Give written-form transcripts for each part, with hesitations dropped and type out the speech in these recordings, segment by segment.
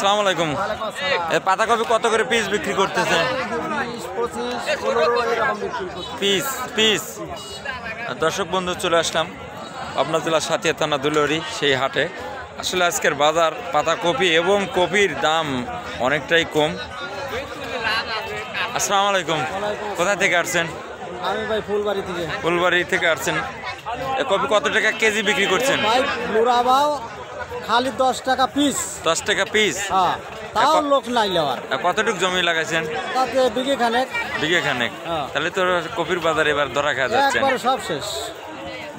আসসালামু আলাইকুম। পাতাকপি কত করে পিস বিক্রি করতেছে? Piece piece. দর্শক বন্ধু, চলে আসলাম পাবনা জেলার সাথিয়া থানা দুলরি সেই হাটে। আসলে আজকের বাজার পাতাকপি এবং কপির দাম অনেকটাই কম। আসসালামু আলাইকুম। কোথা থেকে আসছেন? আমি ভাই ফুলবাড়ি থেকে। ফুলবাড়ি থেকে আসছেন। কপি কত টাকা কেজি বিক্রি করছেন? ভাই মুরাবাও খালি 10 টাকা পিস। 10 টাকা পিস? হ্যাঁ, তাও লোক নাই লেওয়ার। কতটুক জমি লাগাইছেন? তাতে বিঘে খানেক। বিঘে খানেক? তাহলে তো কপির বাজার এবার ধরা খাওয়া যাচ্ছে। একবার সব শেষ।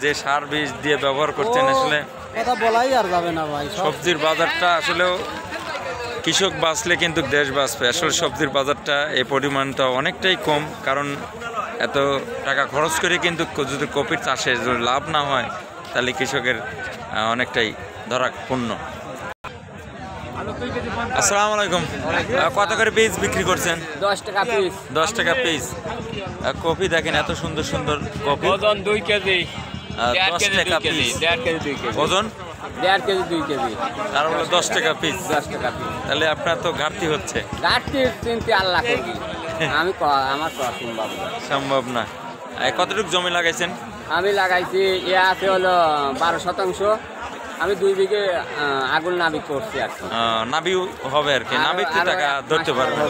যে সার বীজ দিয়ে ব্যবহার করছেন, আসলে কথা বলাই আর যাবে না ভাই। সবজির বাজারটা আসলেও কৃষক বাঁচলে কিন্তু দেশ বাঁচবে। আসলে সবজির বাজারটা এই পরিমাণটা অনেকটাই কম, কারণ এত টাকা খরচ করে কিন্তু যদি কপির চাষে যদি লাভ না হয় তাহলে কৃষকের অনেকটাই ধরাপূর্ণ। আসসালামু আলাইকুম। কত করে পিস বিক্রি করছেন? 10 টাকা পিস। 10 টাকা পিস। কপি দেখেন, এত সুন্দর সুন্দর কপি। ওজন 2 কেজি। 10 টাকা পিস। 1.5 KG 2 KG. ওজন 1.5 কেজি 2 কেজি। তার হলো 10 টাকা পিস। 10 টাকা পিস। তাহলে আপনার তো ঘাটতি হচ্ছে। ঘাটতি চিন্তা আল্লাহ করবি। আমার তো সম্ভব না। সম্ভব না। কতটুকু জমি লাগাইছেন? আমি লাগাইছি আছে হলো 12 শতাংশ। আমি 2 বিঘে আগুন নাবি করছি আর কি। নাবিও হবে আর কি। নাবির তো টাকা ধরতে পারবেন,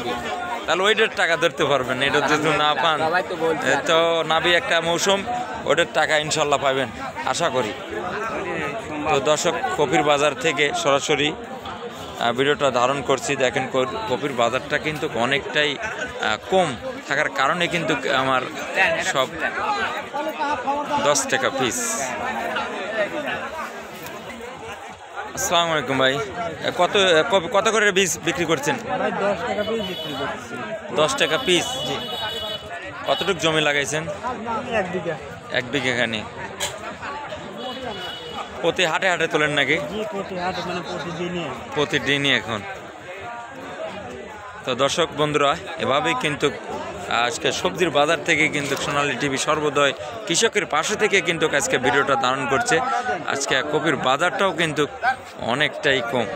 তাহলে ওইটার টাকা ধরতে পারবেন। এটা যদি না পান তো নাবি একটা মৌসুম, ওটার টাকা ইনশাল্লাহ পাবেন আশা করি। তো দর্শক, কপির বাজার থেকে সরাসরি ভিডিওটা ধারণ করছি। দেখেন কপির বাজারটা কিন্তু অনেকটাই কম থাকার কারণে কিন্তু আমার সব 10 টাকা পিস। আসসালামু আলাইকুম ভাই। কত করে বীজ বিক্রি করছেন? 10 টাকা পিস বিক্রি করছি। 10 টাকা পিস। জি। কতটুকু জমি লাগাইছেন? 1 বিঘা। 1 বিঘা খানি। প্রতি হাটে হাটে তোলেন নাকি? জি, প্রতি হাটে মানে প্রতিদিনই। প্রতিদিনই এখন। তো দর্শক বন্ধুরা, এভাবেই কিন্তু আজকে সবজির বাজার থেকে কিন্তু সোনালী টিভি সর্বদয় কৃষকের পাশে থেকে কিন্তু আজকে ভিডিওটা ধারণ করছে। আজকে কপির বাজারটাও কিন্তু অনেকটাই কম।